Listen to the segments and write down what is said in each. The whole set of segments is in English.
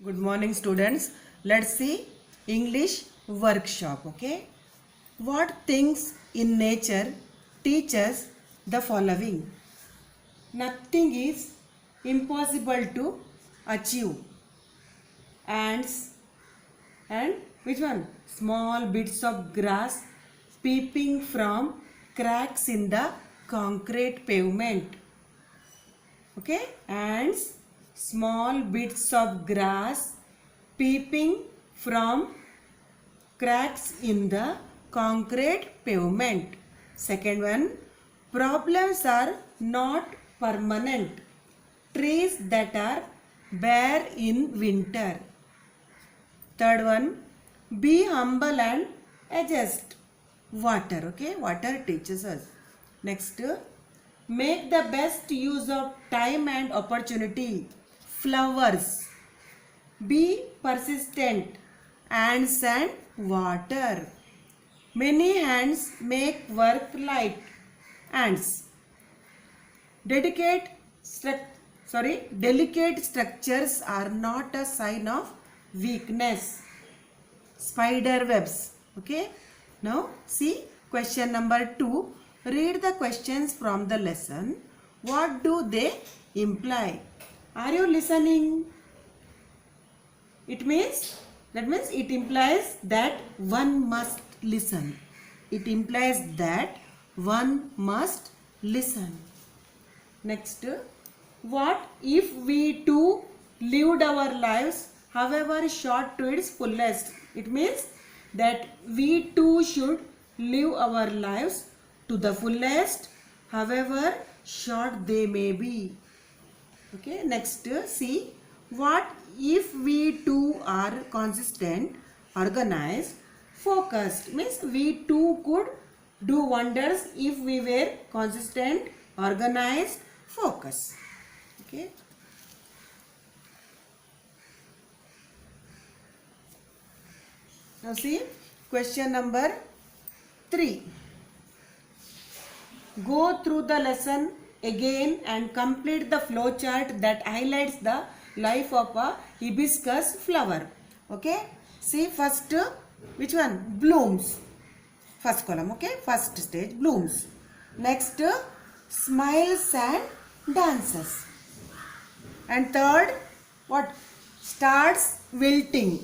Good morning, students. Let's see English workshop. Okay, what things in nature teach us the following? Nothing is impossible to achieve. Ants and which one? Small bits of grass peeping from cracks in the concrete pavement. Okay, ants, small bits of grass peeping from cracks in the concrete pavement. Second one, problems are not permanent. Trees that are bare in winter. Third one, be humble and adjust. Water, okay, water teaches us. Next, make the best use of time and opportunity. Flowers, be persistent. Ants and water. Many hands make work light. Ants. Delicate structures are not a sign of weakness. Spider webs. Okay. Now see question number 2. Read the questions from the lesson. What do they imply? Are you listening? That means it implies that one must listen. It implies that one must listen. Next, what if we too lived our lives however short to its fullest? It means that we too should live our lives to the fullest however short they may be. Okay, next see, what if we too are consistent, organized, focused? Means we too could do wonders if we were consistent, organized, focused. Okay. Now see question number 3. Go through the lesson again and complete the flow chart that highlights the life of a hibiscus flower. Okay. See first which one? Blooms. First column. Okay. First stage blooms. Next smiles and dances. And third what? Starts wilting.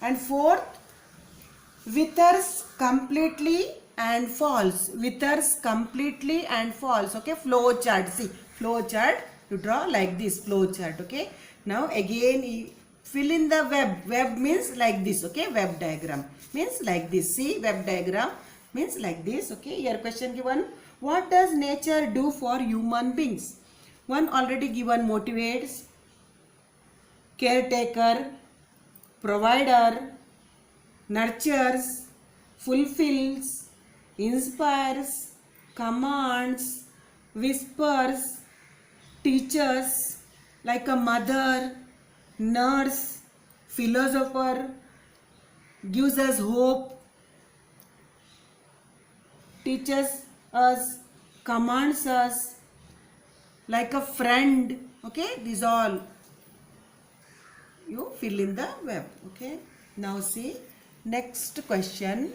And fourth withers completely and falls. Withers completely and falls. Okay, flow chart. See, flow chart you draw like this, flow chart. Okay, now again fill in the web. Web means like this. Okay, web diagram means like this. See, web diagram means like this. Okay, here question given, what does nature do for human beings? One already given, motivates, caretaker, provider, nurtures, fulfills, inspires, commands, whispers, teaches, like a mother, nurse, philosopher, gives us hope, teaches us, commands us, like a friend. Okay, these all you fill in the web. Okay, now see next question.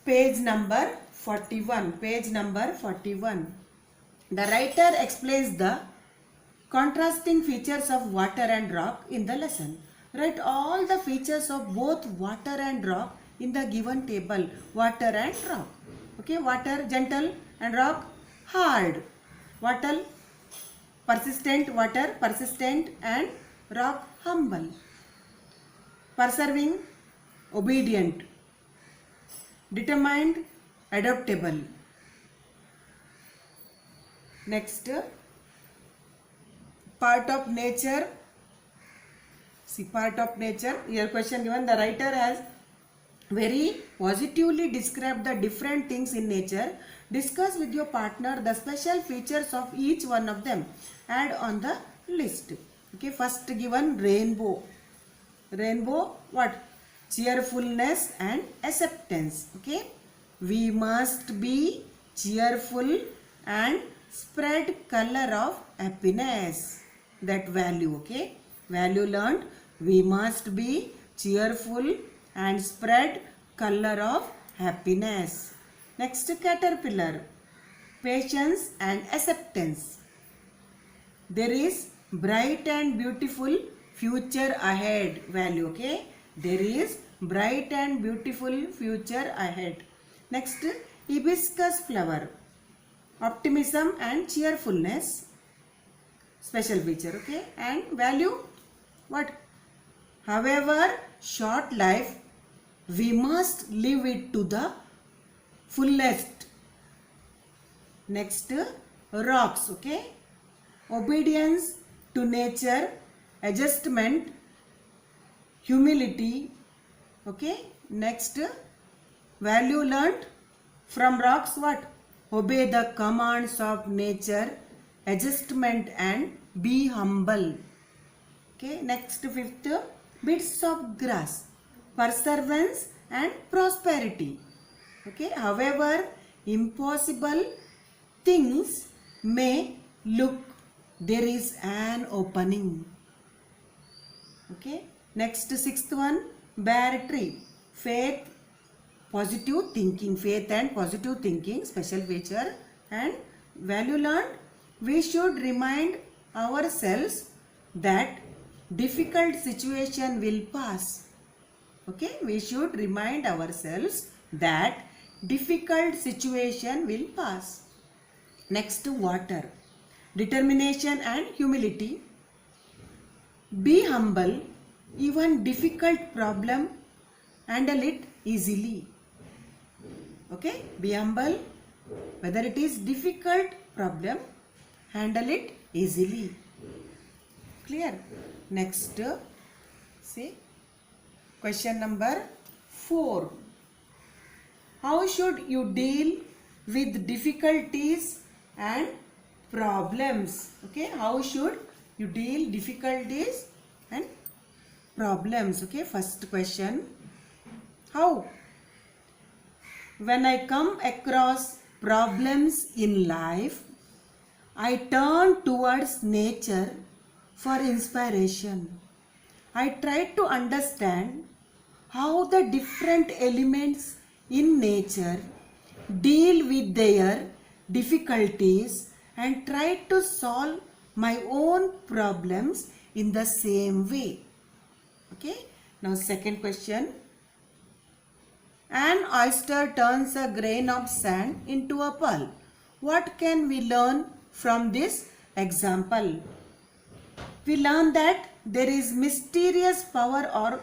Page number 41. Page number 41. The writer explains the contrasting features of water and rock in the lesson. Write all the features of both water and rock in the given table. Water and rock. Okay, water gentle and rock hard. Water persistent, water persistent, and rock humble. Persevering, obedient. Determined, adaptable. Next, part of nature. See, part of nature. Here question given, the writer has very positively described the different things in nature. Discuss with your partner the special features of each one of them. Add on the list. Okay, first given rainbow. Rainbow what? Cheerfulness and acceptance. Okay, we must be cheerful and spread color of happiness. That value, okay? Value learned, we must be cheerful and spread color of happiness. Next, caterpillar, patience and acceptance. There is bright and beautiful future ahead. Value, okay? There is bright and beautiful future ahead. Next, hibiscus flower, optimism and cheerfulness. Special feature, okay? And value, what? However short life, we must live it to the fullest. Next, rocks, okay? Obedience to nature, adjustment, humility, okay? Next, value learnt from rocks, what? Obey the commands of nature, adjustment and be humble. Okay, next, fifth, bits of grass, perseverance and prosperity. Okay, however impossible things may look, there is an opening. Okay, next, sixth one, bare tree, faith, positive thinking, faith and positive thinking, special feature. And value learned, we should remind ourselves that difficult situation will pass. Okay, we should remind ourselves that difficult situation will pass. Next, water, determination and humility. Be humble, even difficult problem, handle it easily. Okay, be humble, whether it is difficult problem, handle it easily. Clear? Next, see, question number 4. How should you deal with difficulties and problems? Okay, how should you deal difficulties and problems? Okay, first question, how? When I come across problems in life, I turn towards nature for inspiration. I try to understand how the different elements in nature deal with their difficulties and try to solve my own problems in the same way. Okay, now second question. An oyster turns a grain of sand into a pearl. What can we learn from this example? We learn that there is mysterious power or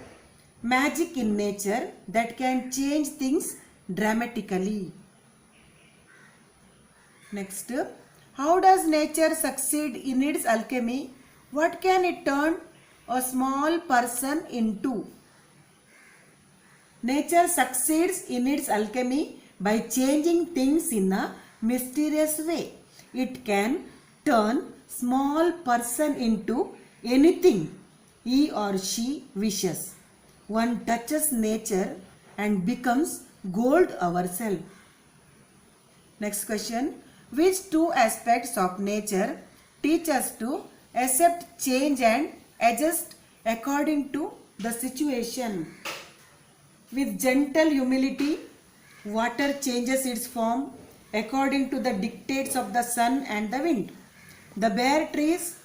magic in nature that can change things dramatically. Next, how does nature succeed in its alchemy? What can it turn a small person into? Nature succeeds in its alchemy by changing things in a mysterious way. It can turn small person into anything he or she wishes. One touches nature and becomes gold ourselves. Next question. Which two aspects of nature teach us to accept change and adjust according to the situation? With gentle humility, water changes its form according to the dictates of the sun and the wind. The bare trees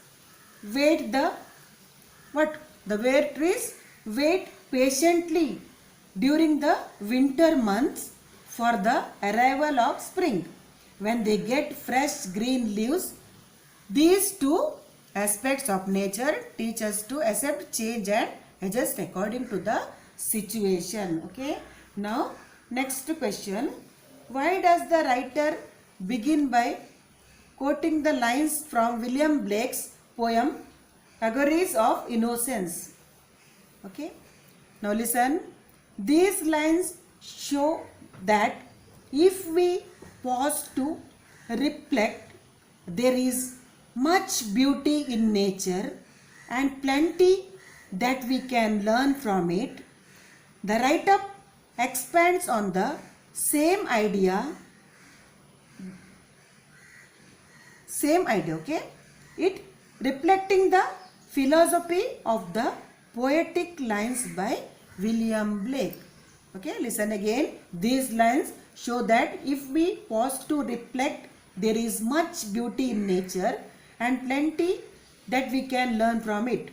wait patiently during the winter months for the arrival of spring, when they get fresh green leaves. These two aspects of nature teach us to accept change and adjust according to the situation. Okay, now next question. Why does the writer begin by quoting the lines from William Blake's poem Allegories of Innocence? Okay, now listen. These lines show that if we pause to reflect, there is much beauty in nature and plenty that we can learn from it. The write-up expands on the same idea same idea, okay? It reflecting the philosophy of the poetic lines by William Blake. Okay, listen again. These lines show that if we pause to reflect, there is much beauty in nature and plenty that we can learn from it.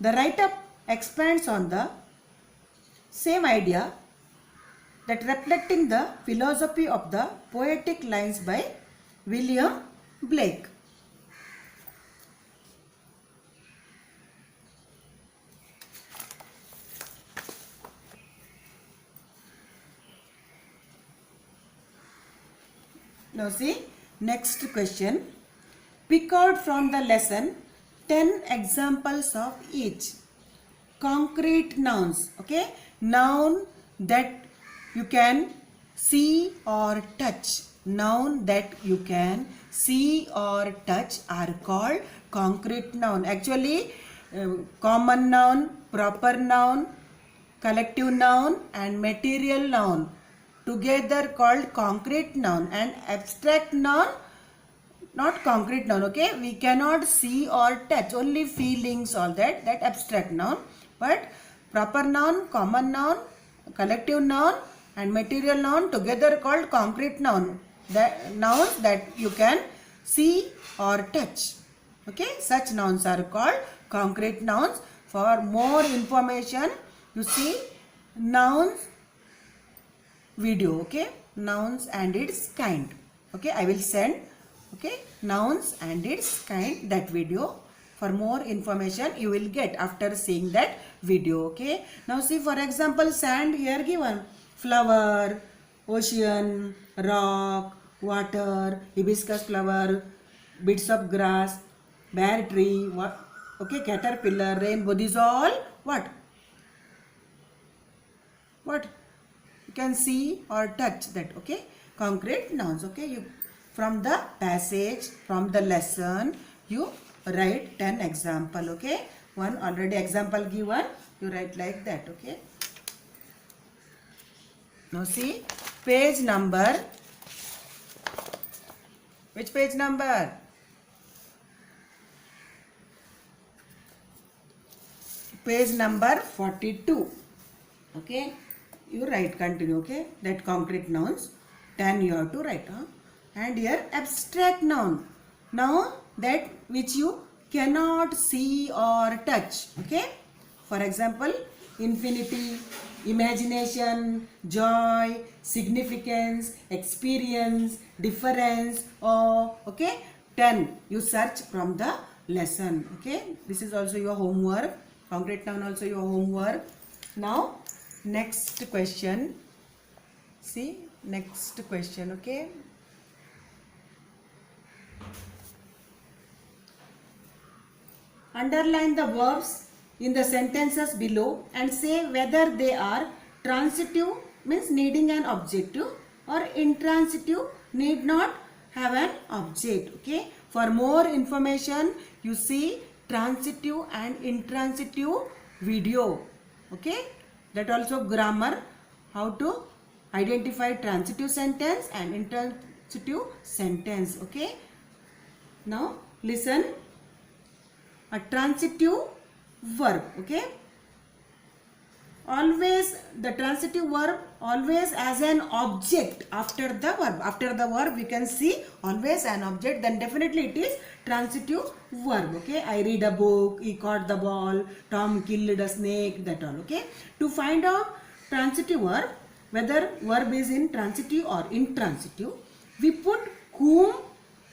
The write-up expands on the same idea, that reflecting the philosophy of the poetic lines by William Blake. Now see, next question. Pick out from the lesson 10 examples of each. Concrete nouns, okay? Noun that you can see or touch. Noun that you can see or touch are called concrete noun. Actually, common noun, proper noun, collective noun and material noun together called concrete noun, and abstract noun not concrete noun, okay? We cannot see or touch, only feelings, all that abstract noun. But proper noun, common noun, collective noun and material noun together called concrete noun. That nouns that you can see or touch. Okay, such nouns are called concrete nouns. For more information, you see nouns video, okay? Nouns and its kind. Okay, I will send, okay, nouns and its kind, that video. For more information you will get after seeing that video, okay? Now see, for example, sand here given, flower, ocean, rock, water, hibiscus flower, bits of grass, bare tree, what, okay, caterpillar, rainbow. These all what you can see or touch, that, okay? Concrete nouns, okay? You from the passage, from the lesson, you write 10 example, okay? One already example given, you write like that, okay? Now see, page number, which page number? Page number 42, okay? You write, continue, okay? That concrete nouns, 10 you have to write, huh? And here abstract noun, now that which you cannot see or touch, okay? For example, infinity, imagination, joy, significance, experience, difference, awe, okay? 10 you search from the lesson, okay? This is also your homework. Concrete noun also your homework. Now next question, see, next question, okay? Underline the verbs in the sentences below and say whether they are transitive, means needing an objective, or intransitive, need not have an object, okay? For more information, you see transitive and intransitive video, okay? That also grammar, how to identify transitive sentence and intransitive sentence, okay? Now listen, a transitive verb, okay? Always the transitive verb always as an object after the verb. After the verb we can see always an object, then definitely it is transitive verb, okay? I read a book, he caught the ball, Tom killed a snake, that all, okay? To find out transitive verb, whether verb is in transitive or intransitive, we put whom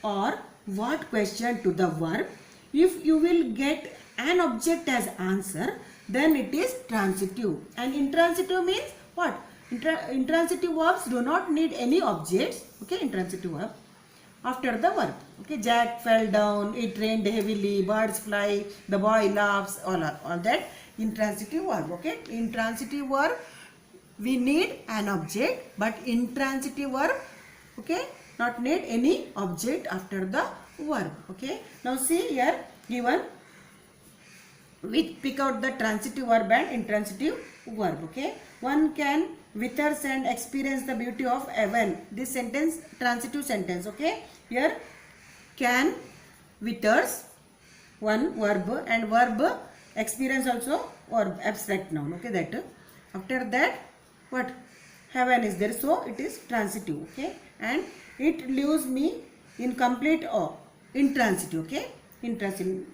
or what question to the verb. If you will get an object as answer, then it is transitive. And intransitive means what? Intransitive verbs do not need any objects, okay? Intransitive verb after the verb, okay? Jack fell down, it rained heavily, birds fly, the boy laughs, all that intransitive verb, okay? Intransitive verb we need an object, but intransitive verb, okay, not need any object after the verb, okay? Now see here given, we pick out the transitive verb and intransitive verb, okay? One can withers and experience the beauty of heaven. This sentence transitive sentence, okay? Here can, withers, one verb, and verb experience also verb, abstract noun. Okay, that after that what, heaven is there, so it is transitive. Okay, and it leaves me incomplete or intransitive. Okay, intransitive,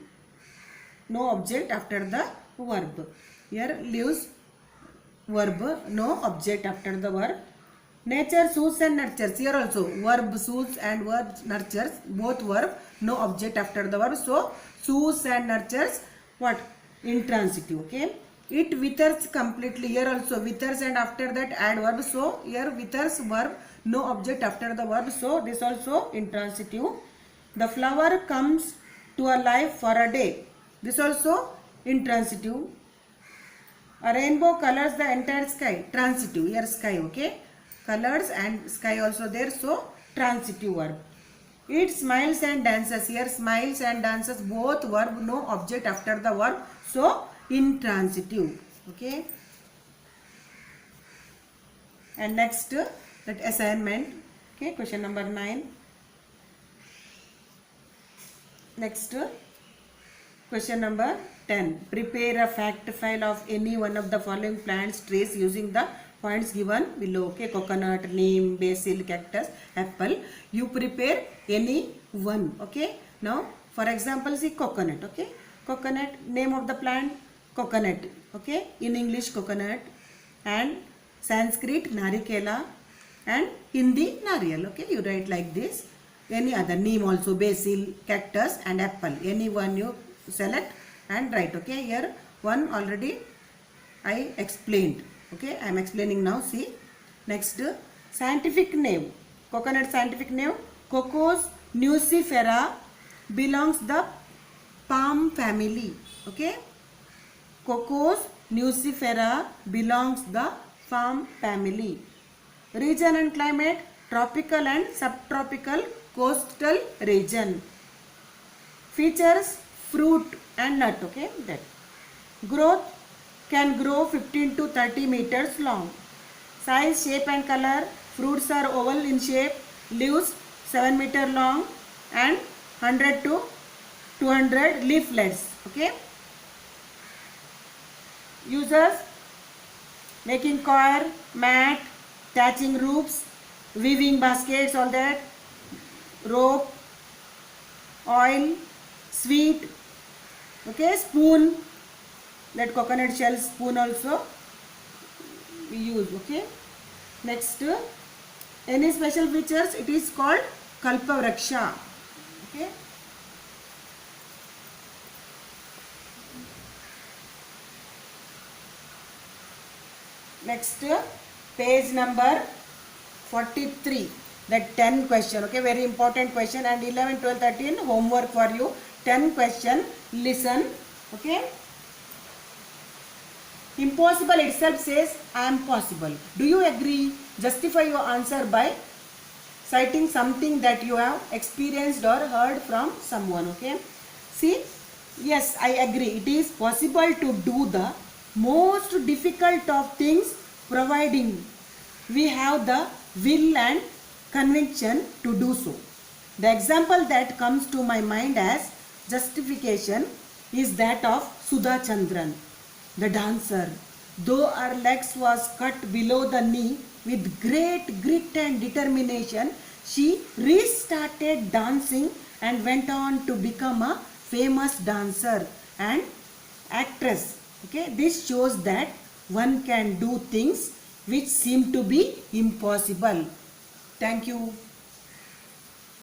no object after the verb. Here leaves verb, no object after the verb. Nature soothes and nurtures. Here also verb soothes and verb nurtures, both verb, no object after the verb. So soothes and nurtures, what, intransitive. Okay, it withers completely. Here also withers and after that add verb. So here withers verb, no object after the verb. So this also intransitive. The flower comes to a life for a day. This also intransitive. A rainbow colors the entire sky. Transitive. Here sky. Okay, colors and sky also there, so transitive verb. It smiles and dances. Here smiles and dances, both verb, no object after the verb, so intransitive. Okay, and next that assignment. Okay, question number 9. Next question number 10. Prepare a fact file of any one of the following plants trace using the points given below. Okay, coconut, neem, basil, cactus, apple. You prepare any one. Okay, now for example, see coconut. Okay, coconut, name of the plant coconut. Okay, in English coconut, and Sanskrit narikela, and Hindi nariyal. Okay, you write like this. Any other, neem also, basil, cactus, and apple. Any one you select and write. Okay, here one already I explained. Okay, I am explaining now. See, next scientific name, coconut scientific name, Cocos nucifera, belongs the palm family. Okay, Cocos nucifera belongs the palm family. Region and climate, tropical and subtropical coastal region. Features, fruit and nut. Okay, that. Growth, can grow 15 to 30 meters long. Size, shape and color, fruits are oval in shape, leaves 7 meter long and 100 to 200 leaflets. Okay, uses, making coir, mat, thatching roofs, weaving baskets, all that, rope, oil, sweet. Okay, spoon, that coconut shell spoon also we use. Okay, next any special features, it is called kalpavraksha. Okay, next page number 43, that 10 question. Okay, very important question, and 11, 12, 13 homework for you. 10 question, listen. Okay, impossible itself says I am possible. Do you agree? Justify your answer by citing something that you have experienced or heard from someone. Okay, see, yes, I agree, it is possible to do the most difficult of things, providing we have the will and conviction to do so. The example that comes to my mind as justification is that of Sudha Chandran, the dancer. Though her legs was cut below the knee, with great grit and determination, she restarted dancing and went on to become a famous dancer and actress. Okay, this shows that one can do things which seem to be impossible. Thank you.